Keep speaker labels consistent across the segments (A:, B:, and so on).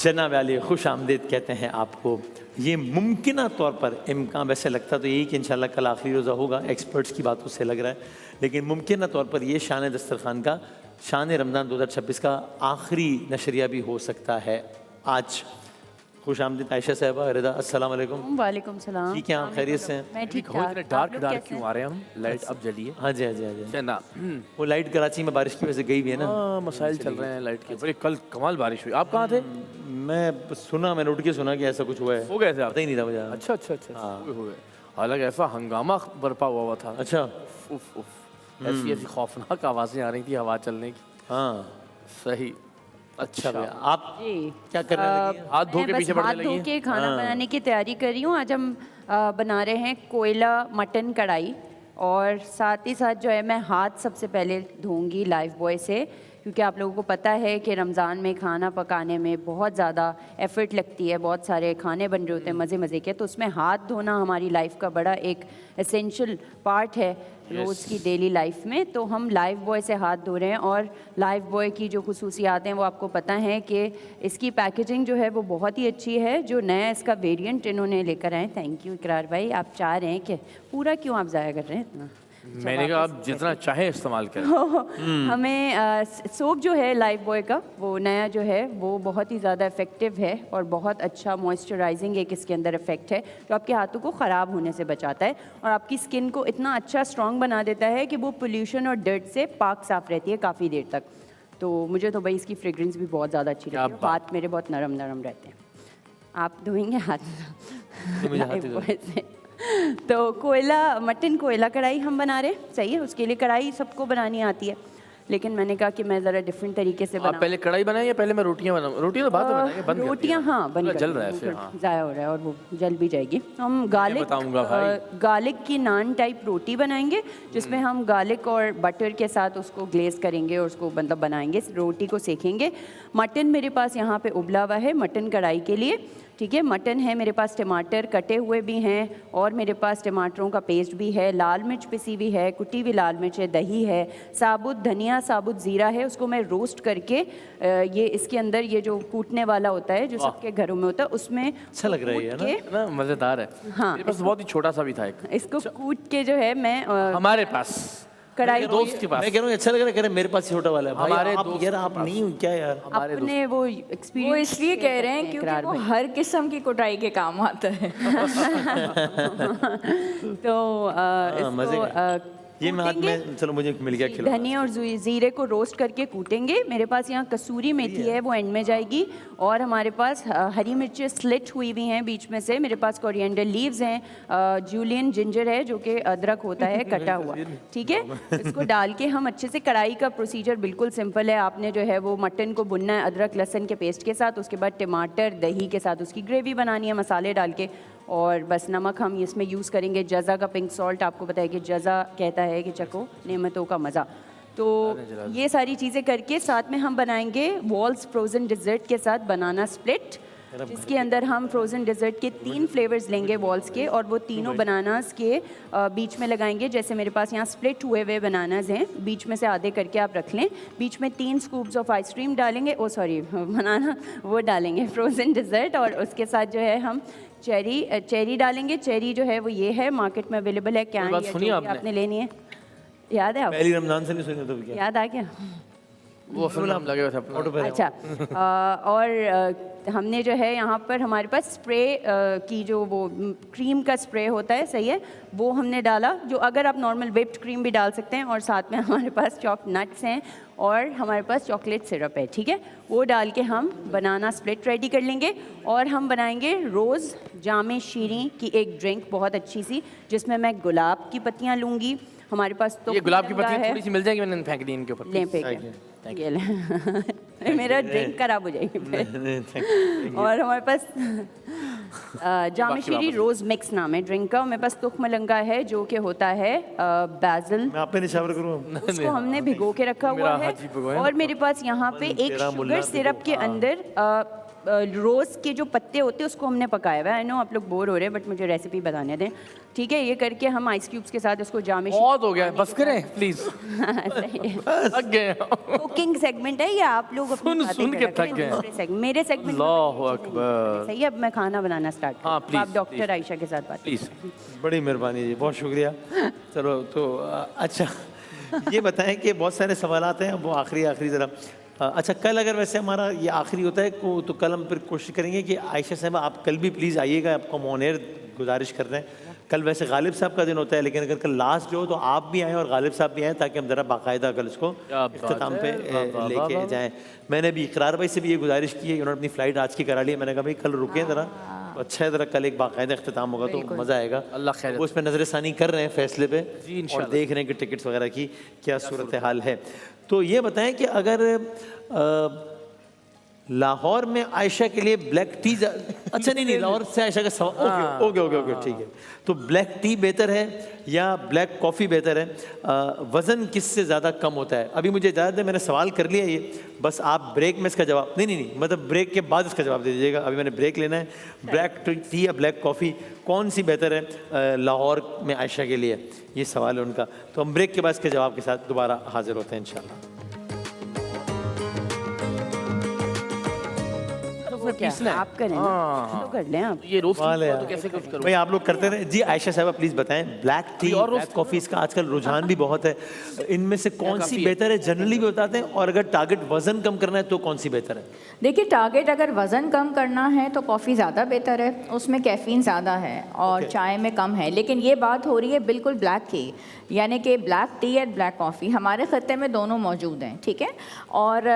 A: जनाब अली खुश आमदीद कहते हैं आपको। ये मुमकिन तौर पर इम्कान, वैसे लगता तो यही कि इंशाल्लाह कल आखिरी रोज़ा होगा, एक्सपर्ट्स की बातों से लग रहा है, लेकिन मुमकिन तौर पर ये शान दस्तरखान का, शान रमज़ान 2026 का आखिरी नशरिया भी हो सकता है आज। खुश आमदीद आयशा साहबा, रिदा, अस्सलाम वालेकुम।
B: वालेकुम सलाम।
A: ठीक है, आप खैरियत से हैं?
B: मैं ठीक
C: हो इतने डार्क क्यों आ रहे हैं हम? लाइट अब जली है।
A: हाँ जी, हाँ जी, हाँ जी।
C: ना
A: वो लाइट कराची में बारिश की वजह से गई भी है ना।
C: मसाइल चल रहे हैं लाइट के बड़े। कल कमाल बारिश हुई। आप कहाँ थे?
A: मैंने उठ के सुना कि ऐसा कुछ हुआ है।
C: हो गए थे आप?
A: पता ही नहीं था मुझे।
C: अच्छा अच्छा अच्छा हुए। हालांकि ऐसा हंगामा बरपा हुआ था।
A: अच्छा,
C: उफ उफ, ऐसी ऐसी खौफनाक आवाजें आ रही थी हवा चलने की।
A: हाँ
C: सही।
A: अच्छा भैया, आप
B: जी।
A: क्या करने लगी हैं?
C: हाथ धो के पीछे
B: हाथ
C: पड़ने
B: धो
C: लगी।
B: के खाना बनाने की तैयारी कर रही हूँ। आज हम बना रहे हैं कोयला मटन कढ़ाई, और साथ ही साथ जो है मैं हाथ सबसे पहले धोऊंगी लाइफ बॉय से, क्योंकि आप लोगों को पता है कि रमज़ान में खाना पकाने में बहुत ज़्यादा एफ़र्ट लगती है, बहुत सारे खाने बन रहे होते हैं मज़े मज़े के, तो उसमें हाथ धोना हमारी लाइफ का बड़ा एक एसेंशियल पार्ट है रोज़ की डेली लाइफ में। तो हम लाइफ बॉय से हाथ धो रहे हैं, और लाइफ बॉय की जो खुसूसियात हैं वो आपको पता है कि इसकी पैकेजिंग जो है वो बहुत ही अच्छी है। जो नया इसका वेरिएंट इन्होंने लेकर आए, थैंक यू इकरार भाई, आप चाह रहे हैं कि पूरा क्यों आप ज़ाया कर रहे हैं इतना?
C: मैंने कहा आप जितना चाहे इस्तेमाल करें।
B: हमें सोप जो है लाइफ बॉय का वो नया जो है वो बहुत ही ज़्यादा इफ़ेक्टिव है, और बहुत अच्छा मॉइस्चराइजिंग एक इसके अंदर इफ़ेक्ट है जो आपके हाथों को ख़राब होने से बचाता है, और आपकी स्किन को इतना अच्छा स्ट्रॉन्ग बना देता है कि वो पोल्यूशन और डर्ट से पाक साफ़ रहती है काफ़ी देर तक। तो मुझे तो भाई इसकी फ्रेग्रेंस भी बहुत ज़्यादा अच्छी लगती है, हाथ मेरे बहुत नरम नरम रहते हैं। आप धोएंगे हाथ लाइफ बॉय से? तो कोयला मटन कोयला कढ़ाई हम बना रहे, सही है। उसके लिए कढ़ाई सबको बनानी आती है, लेकिन मैंने कहा कि मैं ज़रा डिफरेंट तरीके से
C: आप पहले कढ़ाई बनाएं या पहले मैं रोटियां बनाऊं? रोटियां तो बाद में बनाएंगे, बंद
B: रोटियां हाँ बन
C: जल रहा है ऐसे, हाँ।
B: ज़ाया हो रहा है और वो जल भी जाएगी। हम गार्लिक की नान टाइप रोटी बनाएंगे, जिसमें हम गार्लिक और बटर के साथ उसको ग्लेज करेंगे और उसको मतलब बनाएंगे, रोटी को सेकेंगे। मटन मेरे पास यहाँ पे उबला हुआ है मटन कढ़ाई के लिए, ठीक है। मटन है मेरे पास, टमाटर कटे हुए भी हैं, और मेरे पास टमाटरों का पेस्ट भी है, लाल मिर्च पिसी हुई है, कुटी हुई लाल मिर्च है, दही है, साबुत धनिया साबुत ज़ीरा है, उसको मैं रोस्ट करके ये इसके अंदर ये जो कूटने वाला होता है जो सबके घरों में होता है उसमें
A: अच्छा लग रहा है
C: ना, मज़ेदार है।
B: हाँ,
C: मेरे पास बहुत ही छोटा सा भी था एक,
B: इसको कूट के जो है मैं
C: हमारे पास
B: कढ़ाई
C: दोस्त के पास।
A: मैं कह रहा हूँ अच्छा लग रहा है, मेरे पास छोटा वाला है।
C: हमारे
A: दोस्त यार, आप नहीं हो क्या यार?
B: अपने वो एक्सपीरियंस
D: वो इसलिए कह रहे हैं क्योंकि वो हर किस्म की कुटाई के काम आता है।
B: तो
A: मजे
B: इसको
A: ये मैं हाथ में, चलो मुझे मिल गया खिला।
B: धनिया और ज़ीरे को रोस्ट करके कूटेंगे। मेरे पास यहाँ कसूरी मेथी है, वो एंड में जाएगी, और हमारे पास हरी मिर्चें स्लिट हुई हुई हैं बीच में से, मेरे पास कोरिएंडर लीव्स हैं, जूलियन जिंजर है जो कि अदरक होता है कटा हुआ, ठीक है। इसको डाल के हम अच्छे से, कढ़ाई का प्रोसीजर बिल्कुल सिंपल है। आपने जो है वो मटन को भुनना है अदरक लहसुन के पेस्ट के साथ, उसके बाद टमाटर दही के साथ उसकी ग्रेवी बनानी है मसाले डाल के, और बस नमक हम इसमें यूज़ करेंगे जज़ा का पिंक सॉल्ट। आपको पता है कि जज़ा कहता है कि चको नेमतों का मज़ा। तो ये सारी चीज़ें करके साथ में हम बनाएंगे वॉल्स फ्रोज़न डिज़र्ट के साथ बनाना स्प्लिट, जिसके अंदर हम फ्रोज़न डिज़र्ट के 3 फ्लेवर्स लेंगे वॉल्स के, और वो तीनों बनानास के बीच में लगाएंगे। जैसे मेरे पास यहाँ स्प्लिट हुए हुए बनानास हैं, बीच में से आधे करके आप रख लें, बीच में 3 स्कूप्स ऑफ आइसक्रीम डालेंगे, बनाना वो डालेंगे फ्रोज़न डिज़र्ट, और उसके साथ जो है हम चेरी डालेंगे। चेरी जो है वो ये है, मार्केट में अवेलेबल है, क्या आपने लेनी है? याद है?
A: पहली रमजान से नहीं सुनी तो क्या
B: याद आ गया?
C: वो फिल्म लगे हुए थे अपना।
B: अच्छा, और हमने जो है यहाँ पर हमारे पास स्प्रे की जो वो क्रीम का स्प्रे होता है, सही है, वो हमने डाला, जो अगर आप नॉर्मल व्हिप्ड क्रीम भी डाल सकते हैं, और साथ में हमारे पास चॉप नट्स हैं, और हमारे पास चॉकलेट सिरप है, ठीक है। वो डाल के हम बनाना स्प्लिट रेडी कर लेंगे, और हम बनाएंगे रोज़ जामे शीरी की एक ड्रिंक बहुत अच्छी सी, जिसमें मैं गुलाब की पत्तियाँ लूँगी। हमारे पास तो
C: ये गुलाब की पत्तियाँ थोड़ी सी मिल जाएगी, मैंने फेंक दी इनके ऊपर।
B: ले फेंक मेरा ड्रिंक खराब हो जाएगी। और हमारे पास जामेशीरी रोज़ मिक्स नाम है ड्रिंक का। मेरे पास तुख मलंगा है जो कि होता है बैजल,
A: मैं आप पे निशावर करूँ,
B: उसको हमने भिगो के रखा हुआ है। और मेरे पास यहाँ पे एक शुगर सिरप के अंदर रोज़ के जो पत्ते होते हैं उसको हमने पकाया हुआ है। आई नो आप लोग बोर हो रहे हैं बट मुझे रेसिपी बताने दें, ठीक है। ये करके हम आइस क्यूब्स के साथ इसको जाम
C: बहुत हो गया, बस करें प्लीज। थक गए।
B: कुकिंग सेगमेंट है या आप लोग अपनी
C: सुन
B: बातें
C: सुन के
B: करा
C: थक
B: करें,
C: गए।
B: दूसरे segment- मेरे सेगमेंट
C: अल्लाहु अकबर।
B: सही है। अब मैं खाना बनाना स्टार्ट
C: हाँ,
B: आप
C: please,
B: डॉक्टर आयशा के साथ बात
C: प्लीज।
A: बड़ी मेहरबानी जी, बहुत शुक्रिया। चलो तो अच्छा ये बताएं कि बहुत सारे सवालात हैं, वो आखिरी ज़रा अच्छा कल अगर वैसे हमारा ये आखिरी होता है तो कल हम फिर कोशिश करेंगे कि आयशा साहब आप कल भी प्लीज़ आइएगा, आपको हम ऑन एयर गुजारिश कर रहे हैं। कल वैसे गालिब साहब का दिन होता है, लेकिन अगर कल लास्ट जो हो तो आप भी आएँ और गालिब साहब भी आएँ, ताकि हम ज़रा बाकायदा कल इसको इख्तिताम पे लेके जाएँ। मैंने भी इकरार भाई से भी ये गुजारिश की है, उन्होंने अपनी फ़्लाइट आज की करा ली है। मैंने कहा भाई कल रुकें ज़रा, तो अच्छा है ज़रा कल एक बाकायदा इख्तिताम होगा तो मज़ा आएगा।
C: अल्लाह खैर।
A: वो उस पर नज़रसानी कर रहे हैं फैसले पे
C: जी,
A: और
C: इंशाल्लाह।
A: देख रहे हैं कि टिकट्स वगैरह की क्या सूरत हाल है। तो ये बताएं कि अगर लाहौर में आयशा के लिए ब्लैक टी अच्छा नहीं लाहौर से आयशा का सवाल ओके ओके ओके ठीक है। तो ब्लैक टी बेहतर है या ब्लैक कॉफ़ी बेहतर है? वज़न किससे ज़्यादा कम होता है? अभी मुझे इजाज़त है, मैंने सवाल कर लिया ये, बस आप ब्रेक में इसका जवाब नहीं मतलब ब्रेक के बाद इसका जवाब दे दीजिएगा। अभी मैंने ब्रेक लेना है। ब्लैक टी या ब्लैक कॉफ़ी कौन सी बेहतर है लाहौर में आयशा के लिए? ये सवाल है उनका। तो हम ब्रेक के बाद इसके जवाब के साथ दोबारा हाजिर होते हैं इंशाल्लाह।
B: क्या आप करें ना, तो कर लें आप।
C: ये रोज
A: वाले
C: तो
A: यार।
C: कैसे कुछ करूं?
A: भाई आप लोग करते रहे जी। आयशा साहब प्लीज बताएं, ब्लैक टी ब्लैक कॉफी इसका आजकल रुझान भी बहुत है, इनमें से कौन सी बेहतर है? जनरली भी बताते हैं, और अगर टारगेट वजन कम करना है तो कौन सी बेहतर है?
D: देखिए, टारगेट अगर वज़न कम करना है तो कॉफ़ी ज़्यादा बेहतर है, उसमें कैफ़ीन ज़्यादा है और चाय में कम है। लेकिन ये बात हो रही है बिल्कुल ब्लैक की, यानी कि ब्लैक टी या ब्लैक कॉफ़ी हमारे ख़त्ते में दोनों मौजूद हैं, ठीक है। और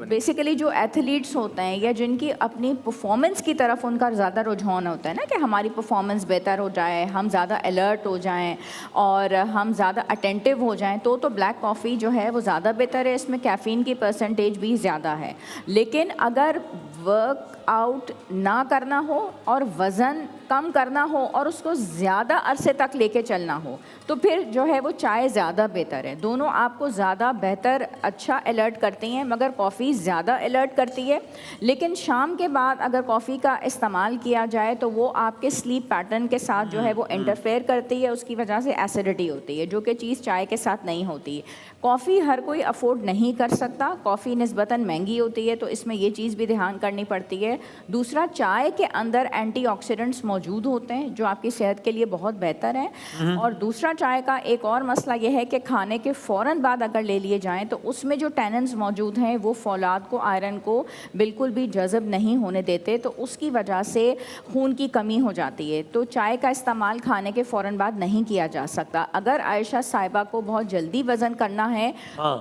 D: बेसिकली जो एथलीट्स होते हैं या जिनकी अपनी परफॉर्मेंस की तरफ उनका ज़्यादा रुझान होता है ना, कि हमारी परफॉर्मेंस बेहतर हो जाए, हम ज़्यादा अलर्ट हो जाएं और हम ज़्यादा अटेंटिव हो जाएं, तो ब्लैक कॉफ़ी जो है वो ज़्यादा बेहतर है। इसमें कैफ़ीन की परसेंटेज भी ज़्यादा है। लेकिन अगर वर्कआउट ना करना हो और वज़न कम करना हो और उसको ज़्यादा अरसे तक लेके चलना हो, तो फिर जो है वो चाय ज़्यादा बेहतर है। दोनों आपको ज़्यादा बेहतर अच्छा अलर्ट करती हैं, मगर कॉफ़ी ज़्यादा अलर्ट करती है। लेकिन शाम के बाद अगर कॉफ़ी का इस्तेमाल किया जाए तो वो आपके स्लीप पैटर्न के साथ जो है वो इंटरफेयर करती है, उसकी वजह से एसिडिटी होती है, जो कि चीज़ चाय के साथ नहीं होती। कॉफ़ी हर कोई अफोर्ड नहीं कर सकता, कॉफ़ी निस्बतन महंगी होती है, तो इसमें ये चीज़ भी ध्यान करनी पड़ती है। दूसरा, चाय के अंदर एंटीऑक्सीडेंट्स मौजूद होते हैं जो आपकी सेहत के लिए बहुत बेहतर हैं। और दूसरा, चाय का एक और मसला यह है कि खाने के फ़ौरन बाद अगर ले लिए जाएं तो उसमें जो टैनिन्स मौजूद हैं वो फौलाद को, आयरन को बिल्कुल भी जज़ब नहीं होने देते, तो उसकी वजह से खून की कमी हो जाती है। तो चाय का इस्तेमाल खाने के फ़ौरन बाद नहीं किया जा सकता। अगर आयशा साहिबा को बहुत जल्दी वज़न करना है,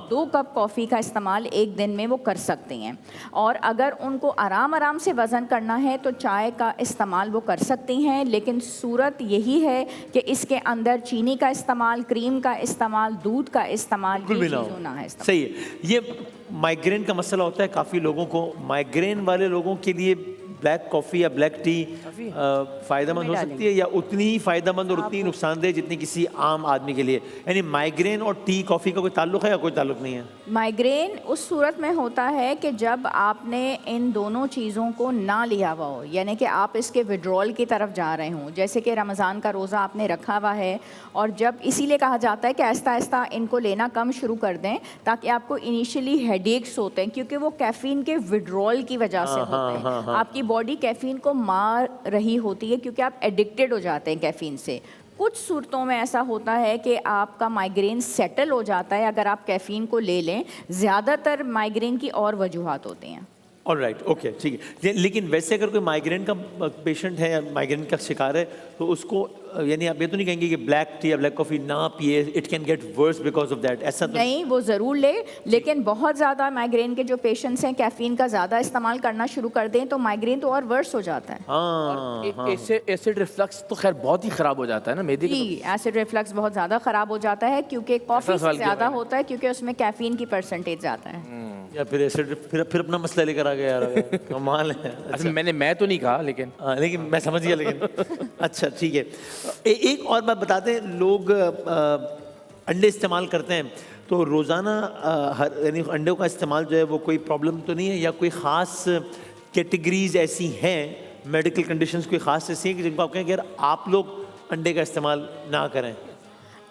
D: 2 कप कॉफ़ी का इस्तेमाल एक दिन में वो कर सकती हैं। और अगर उनको आराम से वज़न करना है तो चाय का इस्तेमाल वो कर सकती हैं, लेकिन सूरत यही है कि इसके अंदर चीनी का इस्तेमाल, क्रीम का इस्तेमाल, दूध का इस्तेमाल, ये चीज़ों ना है।
A: सही है। ये माइग्रेन का मसला होता है काफ़ी लोगों को। माइग्रेन वाले लोगों के लिए ब्लैक कॉफ़ी या ब्लैक टी फ़ायदेमंद हो सकती है, या उतनी ही फ़ायदेमंद और उतनी नुकसानदेह जितनी किसी आम आदमी के लिए? यानी माइग्रेन और टी कॉफ़ी का कोई ताल्लुक़ है या कोई ताल्लुक़ नहीं है?
D: माइग्रेन उस सूरत में होता है कि जब आपने इन दोनों चीज़ों को ना लिया हुआ हो, यानी कि आप इसके विड्रॉल की तरफ जा रहे हों, जैसे कि रमज़ान का रोज़ा आपने रखा हुआ है, और जब इसीलिए कहा जाता है कि आहिस्ता आहिस्ता इनको लेना कम शुरू कर दें, ताकि आपको इनिशियली हेडेक्स होते हैं, क्योंकि वो कैफ़ीन के विड्रॉल की वजह से होते हैं। आपकी बॉडी कैफ़ीन को मार रही होती है क्योंकि आप एडिक्टेड हो जाते हैं कैफ़ीन से। कुछ सूरतों में ऐसा होता है कि आपका माइग्रेन सेटल हो जाता है अगर आप कैफ़ीन को ले लें। ज़्यादातर माइग्रेन की और वजूहात होती हैं।
A: ऑलराइट, ओके, ठीक है। लेकिन वैसे अगर कोई माइग्रेन का पेशेंट है या माइग्रेन का शिकार है तो उसको, यानी आप ये तो नहीं कहेंगे कि ब्लैक टी या ब्लैक कॉफ़ी ना पिए, it can get worse because of that, ऐसा तो
D: नहीं, वो ज़रूर ले, लेकिन बहुत ज़्यादा माइग्रेन के जो पेशेंट्स हैं कैफ़ीन का ज़्यादा इस्तेमाल करना शुरू कर दें तो माइग्रेन तो और वर्स हो जाता है।
C: एसिड रिफ्लक्स तो खैर बहुत ही ख़राब हो जाता है ना, मेदे
D: जी, एसिड रिफ्लक्स बहुत ज़्यादा ख़राब हो जाता है क्योंकि कॉफ़ी से ज़्यादा होता है, क्योंकि उसमें कैफ़ीन की परसेंटेज ज़्यादा है।
A: या फिर एसिड फिर अपना मसला लेकर आ गया यार, कमाल है।
C: अच्छा, मैं तो नहीं कहा,
A: लेकिन मैं समझ गया। लेकिन अच्छा, ठीक है। एक और बात बताते हैं, लोग अंडे इस्तेमाल करते हैं तो रोज़ाना यानी अंडों का इस्तेमाल जो है वो कोई प्रॉब्लम तो नहीं है, या कोई ख़ास कैटेगरीज ऐसी हैं, मेडिकल कंडीशंस कोई ख़ास ऐसी हैं कि जिनको आप कहें कि यार आप लोग अंडे का इस्तेमाल ना करें?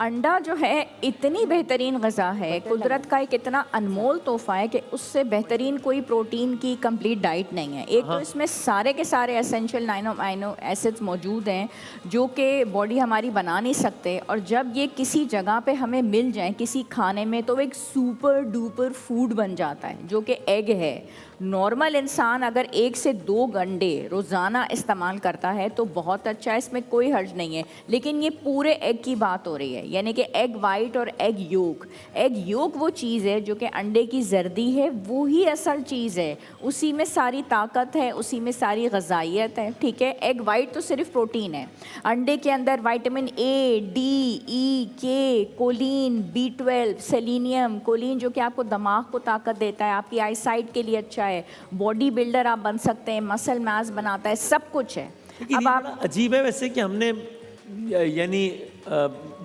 D: अंडा जो है इतनी बेहतरीन ग़िज़ा है, कुदरत का एक इतना अनमोल तोहफ़ा है कि उससे बेहतरीन कोई प्रोटीन की कंप्लीट डाइट नहीं है। एक तो इसमें सारे के सारे एसेंशियल अमीनो एसिड्स मौजूद हैं जो कि बॉडी हमारी बना नहीं सकते, और जब ये किसी जगह पे हमें मिल जाए किसी खाने में तो एक सुपर डुपर फूड बन जाता है जो कि एग है। नॉर्मल इंसान अगर 1 से 2 अंडे रोज़ाना इस्तेमाल करता है तो बहुत अच्छा है, इसमें कोई हर्ज नहीं है। लेकिन ये पूरे एग की बात हो रही है, यानी कि एग वाइट और एग योक। एग योक वो चीज़ है जो कि अंडे की जर्दी है, वो ही असल चीज़ है, उसी में सारी ताकत है, उसी में सारी ग़ज़ाइयत है, ठीक है। एग वाइट तो सिर्फ प्रोटीन है, अंडे के अंदर विटामिन ए, डी, ई, के, कोलिन, B12, सेलेनियम, कोलिन जो कि आपको दिमाग को ताकत देता है, आपकी आई साइट के लिए अच्छा है, बॉडी बिल्डर आप बन सकते हैं, मसल मास बनाता है, सब कुछ है।
A: अब आप अजीब है वैसे कि हमने यानी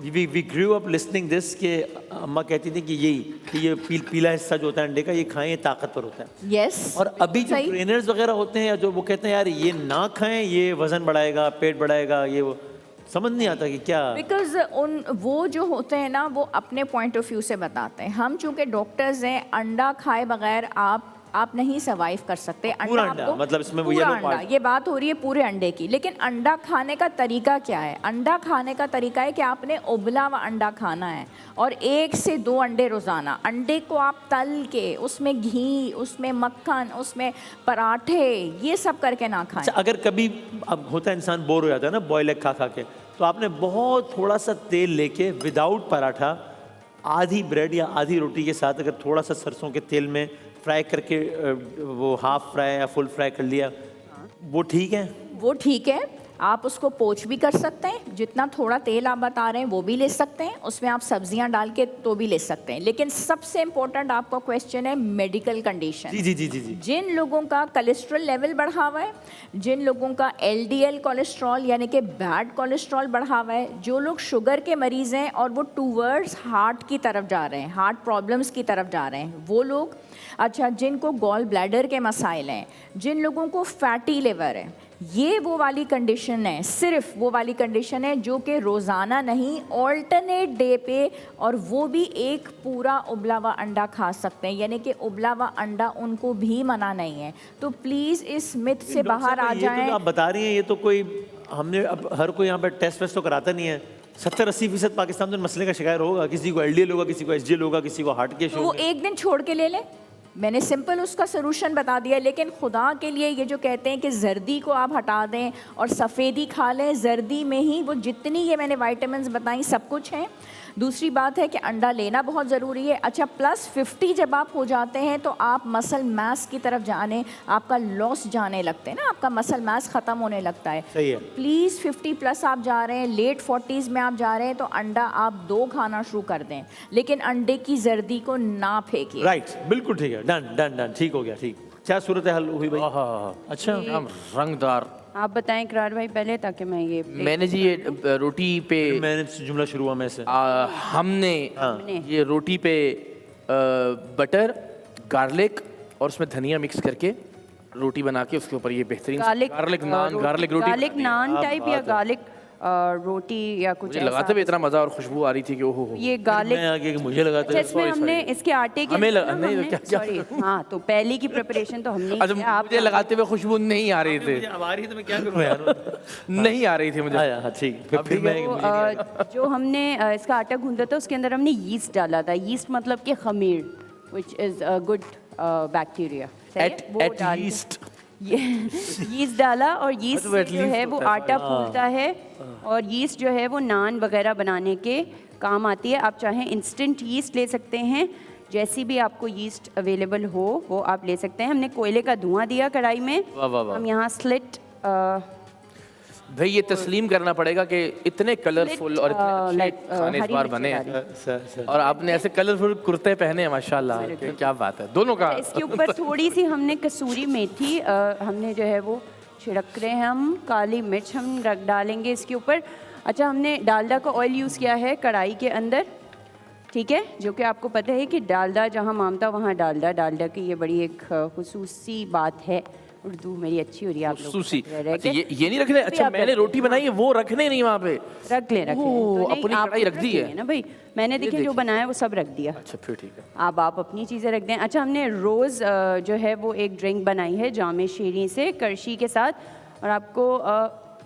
A: we grew up listening this कि अम्मा कहती थी कि ये पीला हिस्सा जो होता है अंडे का ये खाएं, ये ताकतवर होता है।
D: यस।
A: और अभी जो ट्रेनर्स वगैरह होते हैं या जो वो कहते हैं यार ये ना खाएं, ये वजन बढ़ाएगा, पेट बढ़ाएगा, ये वो समझ नहीं आता कि क्या।
D: बिकॉज वो जो होते हैं ना वो अपने पॉइंट ऑफ व्यू से बताते हैं। हम चूँकि डॉक्टर्स हैं, अंडा खाए बगैर आप नहीं सर्वाइव कर सकते।
A: पूरा अंडा मतलब इसमें वो येलो पार्ट,
D: ये बात हो रही है पूरे अंडे की। लेकिन अंडा खाने का तरीका क्या है? अंडा खाने का तरीका है कि आपने उबला हुआ अंडा खाना है और 1 से 2 अंडे रोज़ाना। अंडे को आप तल के उसमें घी, उसमें मक्खन, उसमें पराठे, ये सब करके ना खाएं।
A: अच्छा, अगर कभी अब होता है इंसान बोर हो जाता है ना बॉयल एग खा खा के, तो आपने बहुत थोड़ा सा तेल लेके विदाउट पराठा आधी ब्रेड या आधी रोटी के साथ अगर थोड़ा सा सरसों के तेल में फ्राई करके वो हाफ फ्राई या फुल फ्राई कर लिया, वो ठीक है?
D: वो ठीक है, आप उसको पोच भी कर सकते हैं, जितना थोड़ा तेल आप बता रहे हैं वो भी ले सकते हैं, उसमें आप सब्जियां डाल के तो भी ले सकते हैं। लेकिन सबसे इम्पोर्टेंट आपका क्वेश्चन है मेडिकल कंडीशन।
A: जी जी जी जी जी।
D: जिन लोगों का कोलेस्ट्रॉल लेवल बढ़ा हुआ है, जिन लोगों का LDL कोलेस्ट्रॉल यानी कि बैड कोलेस्ट्रॉल बढ़ा हुआ है, जो लोग शुगर के मरीज़ हैं और वो टूवर्ड्स हार्ट की तरफ जा रहे हैं, हार्ट प्रॉब्लम्स की तरफ जा रहे हैं, वो लोग। अच्छा, जिनको गॉल ब्लैडर के मसाइल हैं, जिन लोगों को फैटी लिवर है, ये वो वाली कंडीशन है, सिर्फ वो वाली कंडीशन है जो कि रोज़ाना नहीं, ऑल्टरनेट डे पे, और वो भी एक पूरा उबला हुआ अंडा खा सकते हैं, यानी कि उबला हुआ अंडा उनको भी मना नहीं है। तो प्लीज़ इस मिथ से बाहर आ जाएं।
A: तो आप बता रही हैं ये तो कोई हमने अब हर कोई यहाँ पर टेस्ट वेस्ट तो कराता नहीं है। 70-80% पाकिस्तान में मसले का शिकार होगा, किसी को LDL होगा, किसी को SGL होगा, किसी को हार्ट के इशू।
D: वो एक दिन छोड़ के ले लें, मैंने सिंपल उसका सलूशन बता दिया। लेकिन खुदा के लिए ये जो कहते हैं कि जर्दी को आप हटा दें और सफ़ेदी खा लें, जर्दी में ही वो जितनी ये मैंने विटामिन्स बताई सब कुछ हैं। दूसरी बात है कि अंडा लेना बहुत ज़रूरी है। अच्छा, +50 जब आप हो जाते हैं तो आप मसल मास की तरफ जाने, आपका लॉस जाने लगते हैं ना, आपका मसल मास ख़त्म होने लगता है।
A: सही है।
D: प्लीज़ 50+ आप जा रहे हैं, लेट 40s में आप जा रहे हैं, तो अंडा आप 2 खाना शुरू कर दें, लेकिन अंडे की जर्दी को ना फेंकिए।
A: राइट, बिल्कुल ठीक है, डन डन डन, ठीक हो गया। ठीक, क्या सूरत हाल हुई भाई? अच्छा,
C: रंगदार।
B: आप बताएं इकरार भाई पहले, ताकि मैं ये
C: मैंने जी ये रोटी पे
A: मैंने जुमला शुरू हुआ मैं से।
C: हमने ये रोटी पे बटर, गार्लिक और उसमें धनिया मिक्स करके रोटी बना के उसके ऊपर ये बेहतरीन गार्लिक नान, गार्लिक रोटी,
B: गार्लिक नान टाइप या गार्लिक रोटी या कुछ
C: मुझे लगाते भी इतना मज़ा और खुशबू आ रही थी कि ओहो।
B: ये गार्लिक
A: मैं आगे मुझे लगाते हैं।
B: इसमें हमने इसके आटे के
C: हमें नहीं क्या
B: सॉरी, हाँ, तो पहले की प्रिपरेशन तो हमने
C: अच्छा,
B: किया।
C: मुझे लगाते हुए खुशबू नहीं आ रही थी।
A: अब आ रही है तो मैं क्या करूँ यार?
C: नहीं आ रही थी मुझे।
A: हाँ ठीक, फिर मैं
B: जो हमने इसका आटा गूंदा था उसके अंदर हमने यीस्ट डाला था। यीस्ट मतलब कि खमीर, which is a good bacteria.
C: At least
B: yeast डाला, और यीस्ट जो है वो आटा फूलता है, और यीस्ट जो है वो नान वगैरह बनाने के काम आती है। आप चाहें इंस्टेंट यीस्ट ले सकते हैं, जैसी भी आपको यीस्ट अवेलेबल हो वो आप ले सकते हैं। हमने कोयले का धुआं दिया कढ़ाई में।
C: वाह वाह वाह।
B: हम यहाँ स्लिट
C: भाई ये तस्लीम करना पड़ेगा कि इतने कलरफुल और इतने अच्छे खाने इस बार बने हैं, और आपने ऐसे कलरफुल कुर्ते पहने हैं माशाल्लाह, क्या बात है दोनों का।
B: इसके ऊपर थोड़ी सी हमने कसूरी मेथी हमने जो है वो छिड़क रहे हैं। हम काली मिर्च हम डालेंगे इसके ऊपर। अच्छा, हमने डालडा का ऑयल यूज़ किया है कढ़ाई के अंदर, ठीक है, जो कि आपको पता है कि डालडा जहाँ मामता वहाँ डालडा की ये बड़ी एक खुसूसी बात है उर्दू मेरी अच्छी हो रही है आप लोग
C: सूसी।
B: रह
C: अच्छा,
B: के।
C: ये नहीं रखने? अच्छा,
B: आप
C: मैंने
B: रख
C: रोटी बनाई है, वो रखने नहीं वहाँ पे।
B: रख लें
C: ओह,
B: तो नहीं,
C: अपनी
B: आप
C: कढ़ाई रख दी है
B: ना भाई, मैंने देखिए जो बनाया वो सब रख दिया।
C: अच्छा फिर ठीक है।
B: आप अपनी चीज़ें रख दें। अच्छा, हमने रोज़ जो है वो एक ड्रिंक बनाई है जामे शीरी से करशी के साथ, और आपको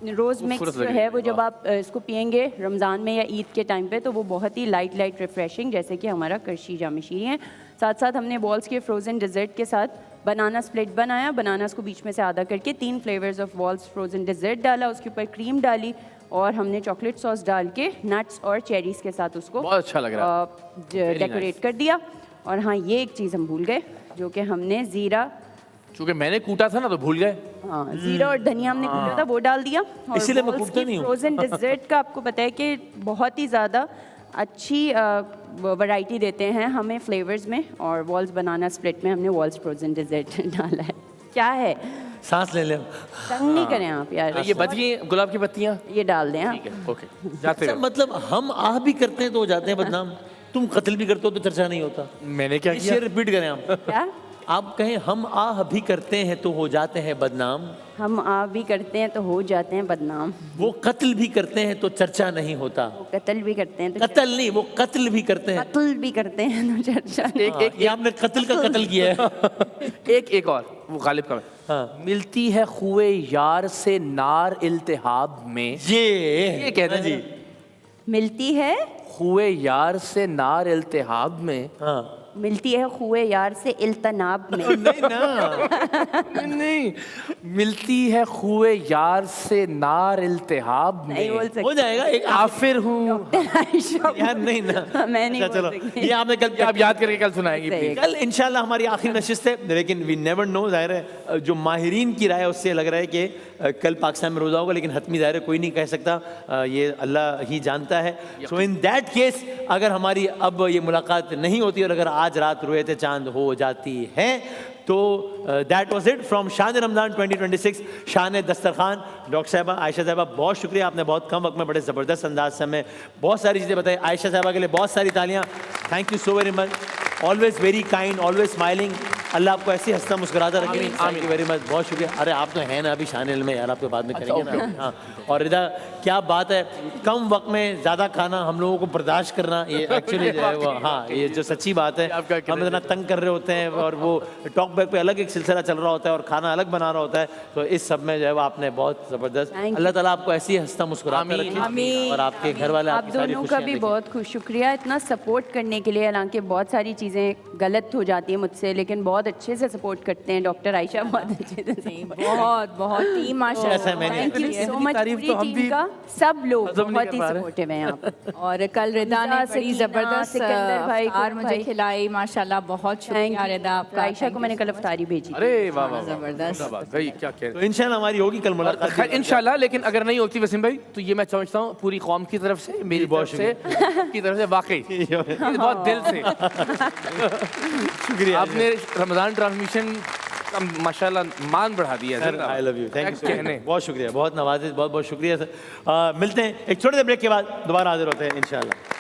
B: रोज़ मिक्स
C: खूबसूरत
B: जो
C: लग रही
B: है
C: है,
B: वो जब आप इसको पियेंगे रमज़ान में या ईद के टाइम पे तो वो बहुत ही लाइट रिफ़्रेशिंग, जैसे कि हमारा करशी जामे शीरी है। साथ साथ हमने बॉल्स के फ्रोज़न डिज़र्ट के साथ बनाना स्प्लिट बनाया, बनानास को बीच में से आधा करके 3 flavours of balls frozen dessert डाला, उसके ऊपर क्रीम डाली और हमने चॉकलेट सॉस डाल के नट्स और चेरीज़ के साथ उसको
C: बहुत अच्छा लग रहा है।
B: डेकोरेट कर दिया। और हाँ, ये एक चीज़ हम भूल गए, जो कि हमने ज़ीरा,
C: चूंकि मैंने कूटा था ना तो भूल गए।
B: हाँ ज़ीरा और धनिया हमने कूटा था वो डाल दिया। और
A: इसीलिए मैं
B: balls
A: कूटता
B: की
A: नहीं हूँ।
B: फ्रोज़न डिज़र्ट का आपको पता है कि बहुत ही ज़्यादा अच्छी वैरायटी देते हैं हमें फ्लेवर्स में, और वॉल्स बनाना स्प्लिट में हमने वॉल्स फ्रोज़न डिज़र्ट डाला है। क्या है,
A: सांस ले ले।
B: तंग नहीं करें आप यार।
C: ये बच गई गुलाब की पत्तियाँ।
B: ये डाल दें आप।
C: ठीक है, ओके, जाते
A: अच्छा,
C: रहो।
A: मतलब हम आह भी करते हैं तो हो जाते हैं बदनाम, तुम कत्ल भी करते हो तो चर्चा नहीं होता।
C: मैंने क्या
A: ये
C: किया?
A: शेर रिपीट करें हम।
B: क्या?
A: आप कहें हम आह भी करते हैं तो हो जाते हैं बदनाम,
B: हम आप भी करते हैं तो हो जाते हैं बदनाम,
A: वो कत्ल भी करते हैं तो चर्चा नहीं होता।
B: वो कत्ल भी करते हैं तो
A: कत्ल नहीं, वो कत्ल भी करते हैं।
B: कत्ल भी करते हैं तो चर्चा नहीं।
C: एक
A: ये आपने कत्ल का कत्ल किया है।
C: एक और वो गालिब का।
A: हाँ।
C: मिलती है खुए यार से नार इल्तिहाब में।
A: ये
C: कहते हैं
A: जी।
B: मिलती है,
C: खुए यार से नार इल्तिहाब में।
A: हाँ
B: मिलती है खुए यार से इल्तनाब में।
A: नहीं ना,
C: नहीं, मिलती है खुए यार से नार इल्तिहाब
B: नहीं बोल
C: में।
B: सकते।
A: हो जाएगा एक
C: आफिर हूँ।
A: यार नहीं ना।
B: मैं नहीं
A: अच्छा,
B: बोल
A: चलो
B: सकती।
A: ये आपने कल
C: आप याद करके कल सुनाएंगे
B: सही है।
C: प्लीज।
A: कल इंशाल्लाह हमारी आखिरी नशिस्त है, लेकिन वी नेवर नो। जाहिर है जो माहिरीन की राय है उससे लग रहा है कि कल पाकिस्तान में रोज़ा होगा, लेकिन हतमी ज़ाहिर है कोई नहीं कह सकता, ये अल्लाह ही जानता है। सो इन दैट केस अगर हमारी अब ये मुलाकात नहीं होती और अगर आज रात रुयत चांद हो जाती है तो दैट वाज इट फ्रॉम शान रमज़ान 2026, शान दस्तरखान। डॉक्टर साहबा, आयशा साहबा, बहुत शुक्रिया, आपने बहुत कम वक्त में बड़े ज़बरदस्त अंदाज से हमें बहुत सारी चीज़ें बताई। आयशा साहबा के लिए बहुत सारी तालियां। Thank you so very much, always very kind, always smiling. अल्लाह आपको ऐसे हंसता मुस्कुराता रखे। थैंक यू वेरी मच, बहुत शुक्रिया। अरे आप तो हैं ना अभी शान में यार, आपके बाद में करेंगे ना। हाँ, और रिदा क्या बात है, कम वक्त में ज़्यादा खाना हम लोगों को बर्दाश्त करना, ये एक्चुअली जो है वो, हाँ ये जो सच्ची बात है। हम इतना तंग कर रहे होते हैं और वो टॉक बैक पे अलग एक सिलसिला चल रहा होता है और खाना अलग बना रहा होता है, तो इस सब में जो है वो आपने बहुत ज़बरदस्त। अल्लाह ताला आपको ऐसे ही हंसता मुस्कुराता रखे और आपके घर वाले
B: आप
A: आपकी सारी
B: दोनों का
A: खुशियां
B: भी
A: देखें।
B: बहुत खुश शुक्रिया इतना सपोर्ट करने के लिए। हालांकि बहुत सारी चीज़ें गलत हो जाती हैं मुझसे, लेकिन बहुत अच्छे से सपोर्ट करते हैं डॉक्टर आयशा, बहुत अच्छे से।
D: बहुत टीम
A: ऐसा है, मैंने
B: थैंक यू
C: इतनी
B: सो मच
C: तारीफ
B: पूरी
C: तो हम
B: टीम
C: भी
B: का, सब लोग
C: हजम नहीं
B: बहुत
C: कर
B: ही
C: पा रहे।
B: सपोर्टिव हैं यहाँ पे।
D: और कल रिदा ने बड़ी
B: सकीना,
D: ज़बरदस्त
B: सिकंदर भाई,
D: अफ्तार मुझे
B: भाई।
D: खिलाई, माशाल्लाह बहुत
B: थैंक
D: शुक्रिया
B: यू
D: रिदा आपका।
B: आयशा को मैंने कल अफ्तारी भेजी।
C: अरे वाह वाह,
D: जबरदस्त।
C: जिंदाबाद भाई, क्या कह
A: तो इंशाल्लाह हमारी होगी कल मुलाकात।
C: खैर इंशाल्लाह, लेकिन अगर नहीं होती वसीम भाई तो ये मैं समझता हूँ पूरी कौम की तरफ से, मेरी
A: बहुत
C: तरफ से, की तरफ से वाकई ये बहुत दिल से
A: शुक्रिया
C: आपने रमज़ान ट्रांसमिशन का माशाल्लाह मान बढ़ा दिया है।
A: I love you, thank you,
C: कहने
A: बहुत शुक्रिया, बहुत नवाजिश, बहुत बहुत शुक्रिया सर। मिलते हैं एक छोटे से ब्रेक के बाद, दोबारा हाजिर होते हैं इंशाल्लाह।